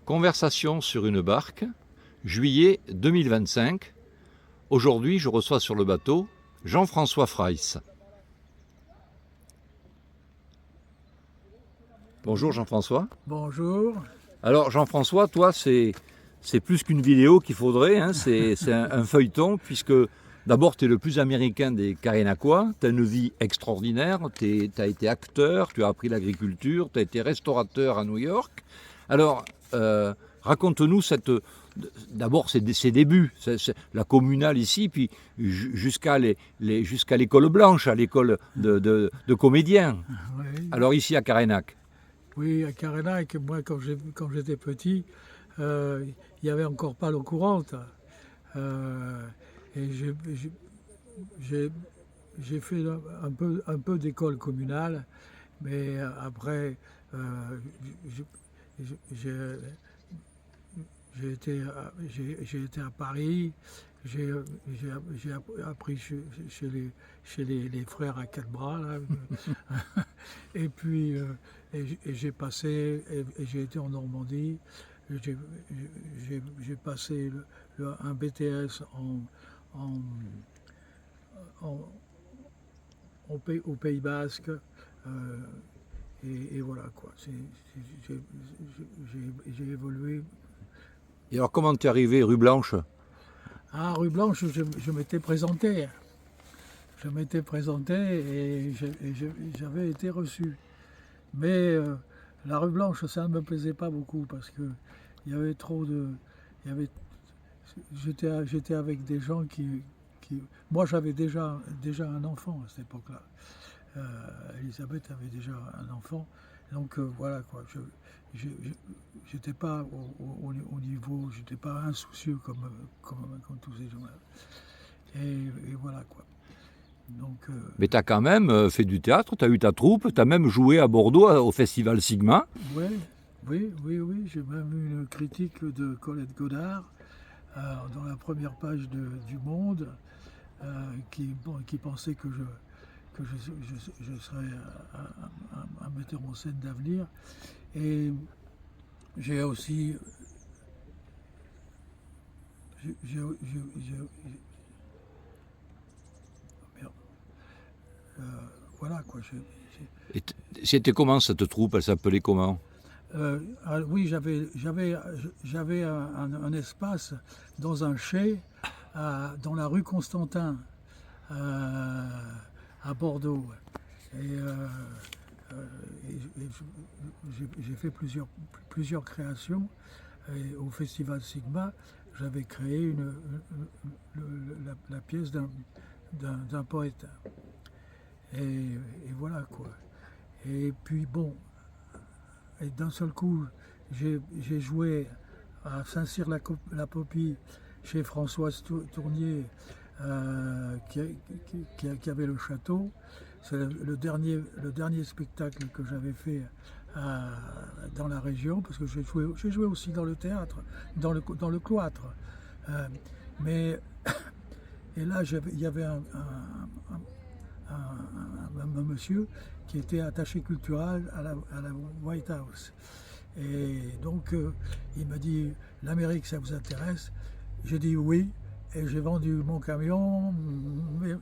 Conversation sur une barque, juillet 2025. Aujourd'hui, je reçois sur le bateau Jean-François Fraysse. Bonjour Jean-François. Bonjour. Alors Jean-François, toi, c'est plus qu'une vidéo qu'il faudrait, hein. C'est un feuilleton, puisque d'abord, tu es le plus américain des Karénakois, tu as une vie extraordinaire, tu as été acteur, tu as appris l'agriculture, tu as été restaurateur à New York. Alors, raconte-nous d'abord ses débuts, la communale ici, puis jusqu'à l'école blanche, à l'école de comédiens. Oui. Alors ici à Karénak. Oui, à Karénak, moi quand j'étais petit, il n'y avait encore pas l'eau courante. Et j'ai fait un peu d'école communale, mais après j'ai été à Paris, j'ai appris chez les frères à quatre bras, là. Et puis j'ai passé, et j'ai été en Normandie, j'ai passé un BTS au Pays Basque. Et voilà quoi, j'ai évolué. Et alors comment tu es arrivé rue Blanche? Ah, rue Blanche, je m'étais présenté. Je m'étais présenté et j'avais été reçu. Mais la rue Blanche, ça ne me plaisait pas beaucoup parce que il y avait trop de... J'étais avec des gens qui... Moi, j'avais déjà un enfant à cette époque-là. Elisabeth avait déjà un enfant. Donc voilà quoi, j'étais pas au niveau, j'étais pas insoucieux comme tous ces gens-là. Et voilà quoi. Donc, Mais tu as quand même fait du théâtre, tu as eu ta troupe, tu as même joué à Bordeaux au Festival Sigma. Oui, j'ai même eu une critique de Colette Godard dans la première page du Monde qui pensait que je serais un metteur en scène d'avenir. Et j'ai aussi... voilà quoi. Et c'était comment cette troupe? Elle s'appelait comment? Oui, j'avais un espace dans un chai dans la rue Constantin à Bordeaux. Et j'ai fait plusieurs créations. Et au Festival Sigma, j'avais créé la pièce d'un poète. Et voilà quoi. Et puis bon, et d'un seul coup, j'ai joué à Saint-Cyr-la-Popie chez Françoise Tournier, qui avait le château. C'est le dernier spectacle que j'avais fait dans la région, parce que j'ai joué aussi dans le théâtre, dans le cloître. Mais et là, il y avait un monsieur qui était attaché culturel à la White House. Et donc, il m'a dit, l'Amérique, ça vous intéresse? J'ai dit oui, et j'ai vendu mon camion,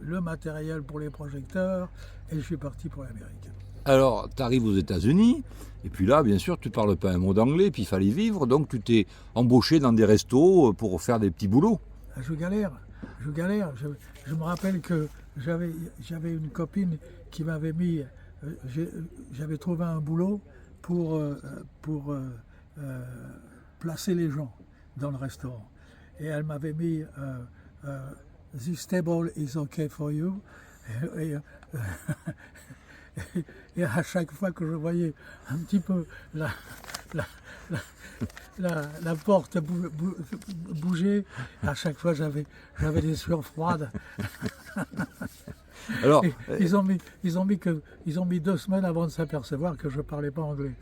le matériel pour les projecteurs, et je suis parti pour l'Amérique. Alors, tu arrives aux États-Unis, et puis là, bien sûr, tu ne parles pas un mot d'anglais, puis il fallait vivre, donc tu t'es embauché dans des restos pour faire des petits boulots. Je galère. Je me rappelle que j'avais une copine qui m'avait mis... j'avais trouvé un boulot pour placer les gens dans le restaurant. Et elle m'avait mis This table is okay for you. Et à chaque fois que je voyais un petit peu la porte bouger, à chaque fois j'avais des sueurs froides. Alors, ils ont mis 2 semaines avant de s'apercevoir que je parlais pas anglais.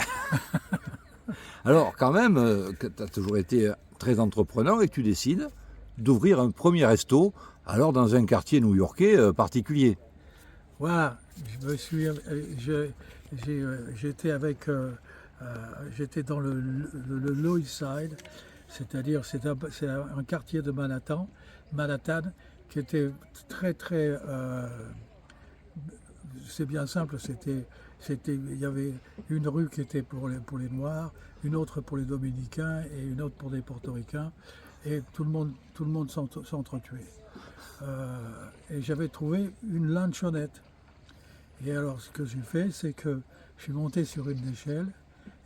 alors quand même, tu as toujours été très entrepreneur et tu décides d'ouvrir un premier resto, alors dans un quartier new-yorkais particulier. Voilà, j'étais avec J'étais dans le Lower East Side, c'est-à-dire c'est un quartier de Manhattan, qui était très très c'est bien simple, il y avait une rue qui était pour les Noirs, une autre pour les Dominicains et une autre pour les Portoricains, et tout le monde s'entretuait. Et j'avais trouvé une lanchonnette. Et alors ce que j'ai fait, c'est que je suis monté sur une échelle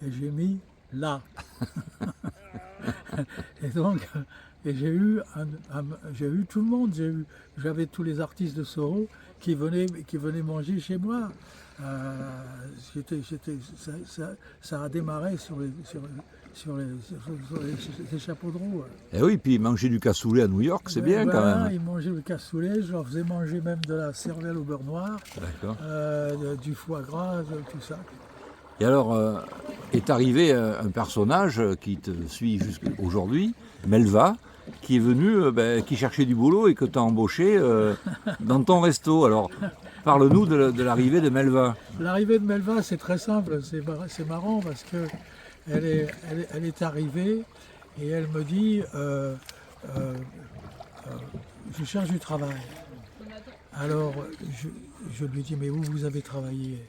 et j'ai mis là. Et donc, j'ai eu tout le monde. J'avais tous les artistes de Soho qui venaient manger chez moi. Ça a démarré sur les chapeaux de roue. Et oui, puis manger du cassoulet à New York, c'est bien voilà, quand même. Ils mangeaient le cassoulet, je leur faisais manger même de la cervelle au beurre noir, du foie gras, tout ça. Et alors, est arrivé un personnage qui te suit jusqu'aujourd'hui, Melva, qui est venu, qui cherchait du boulot et que tu as embauché dans ton resto. Alors, parle-nous de l'arrivée de Melva. L'arrivée de Melva, c'est très simple, c'est marrant parce que elle est arrivée et elle me dit je cherche du travail. Alors, je lui dis, mais où vous avez travaillé?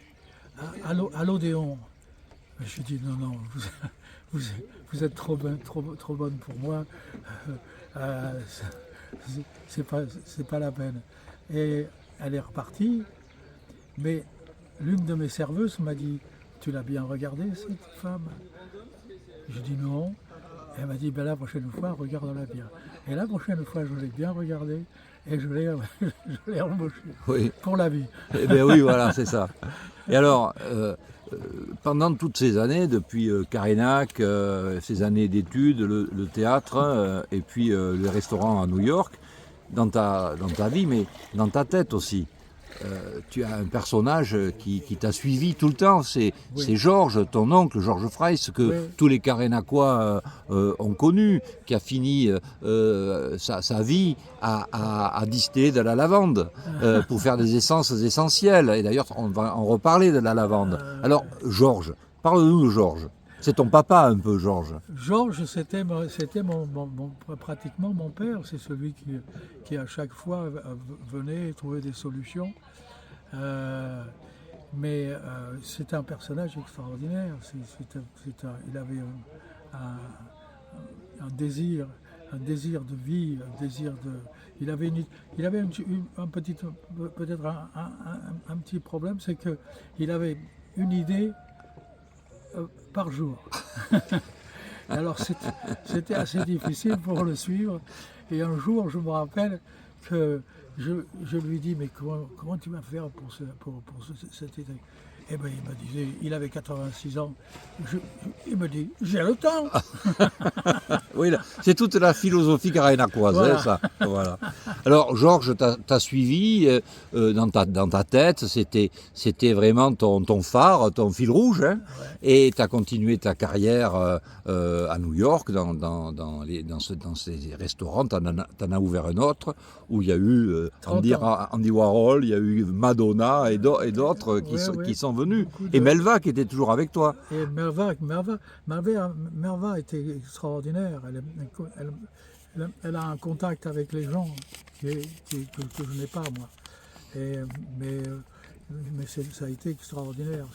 À l'Odéon. Je dis non, vous êtes trop bonne pour moi, c'est pas la peine. Et elle est repartie, mais l'une de mes serveuses m'a dit, tu l'as bien regardée cette femme? Je dis non. Elle m'a dit, ben la prochaine fois, regarde-la bien. Et la prochaine fois, je l'ai bien regardée et je l'ai embauchée pour la vie. Eh bien oui, voilà, c'est ça. Et alors, pendant toutes ces années, depuis Karenac, ces années d'études, le théâtre et puis les restaurants à New York, dans ta vie, mais dans ta tête aussi, tu as un personnage qui t'a suivi tout le temps, c'est Georges, ton oncle, Georges Freiss, que tous les Karenacois ont connu, qui a fini sa vie à distiller de la lavande pour faire des essences essentielles. Et d'ailleurs, on va en reparler de la lavande. Alors, Georges, parle-nous de Georges. C'est ton papa un peu, Georges. Georges, c'était pratiquement mon père. C'est celui qui à chaque fois venait trouver des solutions. Mais c'est un personnage extraordinaire. Il avait un désir de vie, il avait peut-être un petit problème, c'est qu'il avait une idée par jour. Alors c'était assez difficile pour le suivre. Et un jour, je me rappelle que je lui dis, mais comment tu vas faire pour cette idée? Eh bien, il me disait, il avait 86 ans. Il me dit, j'ai le temps. Oui, c'est toute la philosophie karenakoise, voilà. Ça. Voilà. Alors, Georges t'as suivi dans ta tête, c'était vraiment ton phare, ton fil rouge, hein, ouais. Et tu as continué ta carrière à New York, dans ces restaurants. Tu en as ouvert un autre, où il y a eu Andy Warhol, il y a eu Madonna et d'autres qui sont venus. Et Melva qui était toujours avec toi. Et Melva était extraordinaire. Elle a un contact avec les gens que je n'ai pas, moi. Mais ça a été extraordinaire.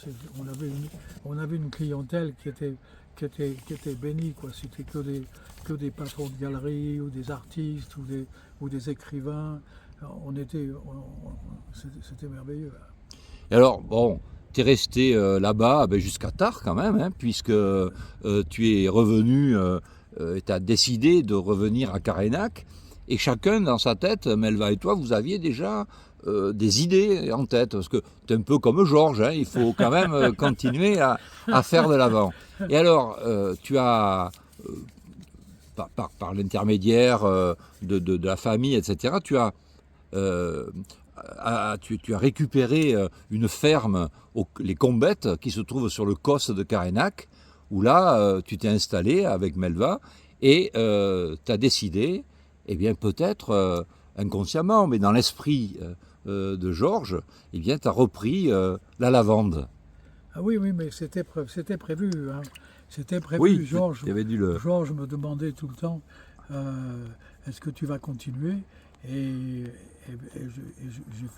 On avait une clientèle qui était bénie, quoi. C'était que des patrons de galeries ou des artistes ou des écrivains. C'était merveilleux. Et alors, bon, tu es resté là-bas jusqu'à tard quand même, hein, puisque tu es revenu, tu as décidé de revenir à Karenac, et chacun dans sa tête, Melva et toi, vous aviez déjà des idées en tête, parce que tu es un peu comme Georges, hein, il faut quand même continuer à faire de l'avant. Et alors, tu as, par l'intermédiaire de la famille, etc., tu as récupéré une ferme, les Combettes, qui se trouve sur le Causse de Karenac, où là, tu t'es installé avec Melva et tu as décidé, eh bien peut-être inconsciemment, mais dans l'esprit de Georges, eh bien tu as repris la lavande. Ah oui, oui, mais c'était prévu. Hein. C'était prévu. Oui, Georges, tu avais dû le... Georges me demandait tout le temps, est-ce que tu vas continuer? J'ai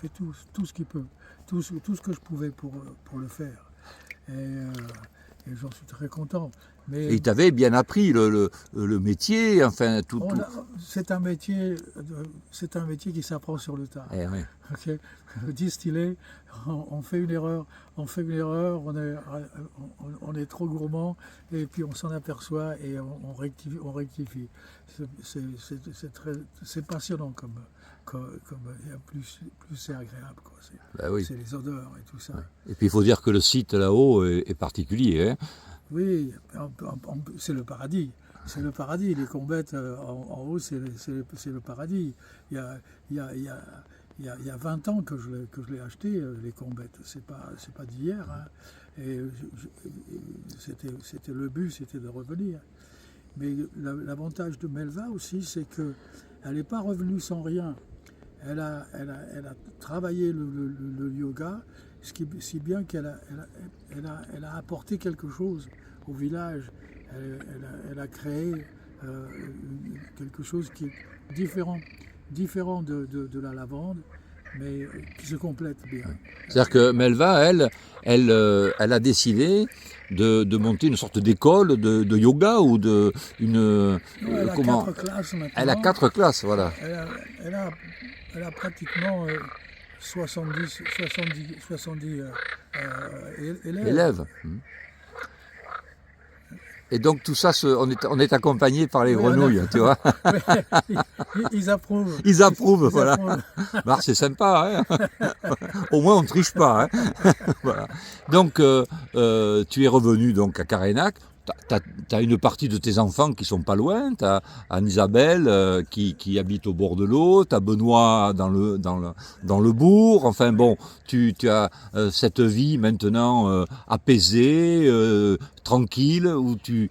fait tout ce qu'il peut, tout ce que je pouvais pour le faire. Et j'en suis très content. Mais Et il t'avait bien appris le métier, enfin tout. c'est un métier qui s'apprend sur le tas. Eh, ouais. Okay. Distiller, on fait une erreur, on est trop gourmand et puis on s'en aperçoit et on rectifie. C'est passionnant plus c'est agréable. Quoi. Ben oui. C'est les odeurs et tout ça. Ouais. Et puis il faut dire que le site là-haut est particulier. Hein. Oui, c'est le paradis. C'est le paradis. Les Combettes en haut, c'est le paradis. Il y a 20 ans que je l'ai acheté, les Combettes. C'est pas d'hier. Hein. Et c'était le but, c'était de revenir. Mais l'avantage de Melva aussi, c'est qu'elle n'est pas revenue sans rien. Elle a travaillé le yoga, si bien qu'elle a apporté quelque chose au village. Elle a créé quelque chose qui est différent de la lavande, mais qui se complète bien. C'est-à-dire que Melva, elle a décidé de monter une sorte d'école de yoga ou de une. Non, elle a 4 classes maintenant. Elle a 4 classes, voilà. Elle a pratiquement 70 élèves. Et donc tout ça, on est accompagné par les grenouilles, tu vois. Ils approuvent. Ils approuvent, voilà. Bah, c'est sympa, hein. Au moins on ne triche pas. Hein. Voilà. Donc tu es revenu donc à Carénac. Tu as une partie de tes enfants qui sont pas loin. Tu as Anne-Isabelle qui habite au bord de l'eau. Tu as Benoît dans le bourg. Enfin bon, tu as cette vie maintenant apaisée, tranquille, où tu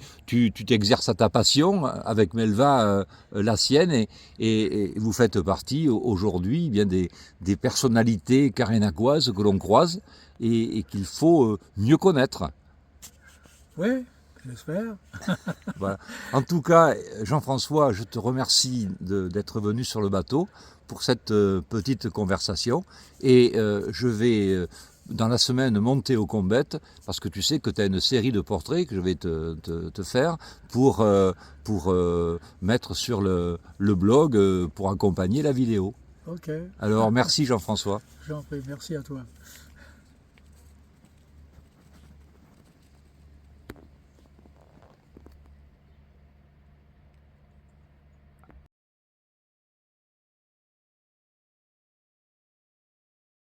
t'exerces à ta passion, avec Melva la sienne, et vous faites partie aujourd'hui bien des personnalités carénacoises que l'on croise et qu'il faut mieux connaître. Oui. J'espère. Voilà. En tout cas, Jean-François, je te remercie d'être venu sur le bateau pour cette petite conversation. Et je vais, dans la semaine, monter aux Combettes, parce que tu sais que tu as une série de portraits que je vais te faire pour mettre sur le blog pour accompagner la vidéo. Ok. Alors, merci Jean-François. J'en prie, merci à toi.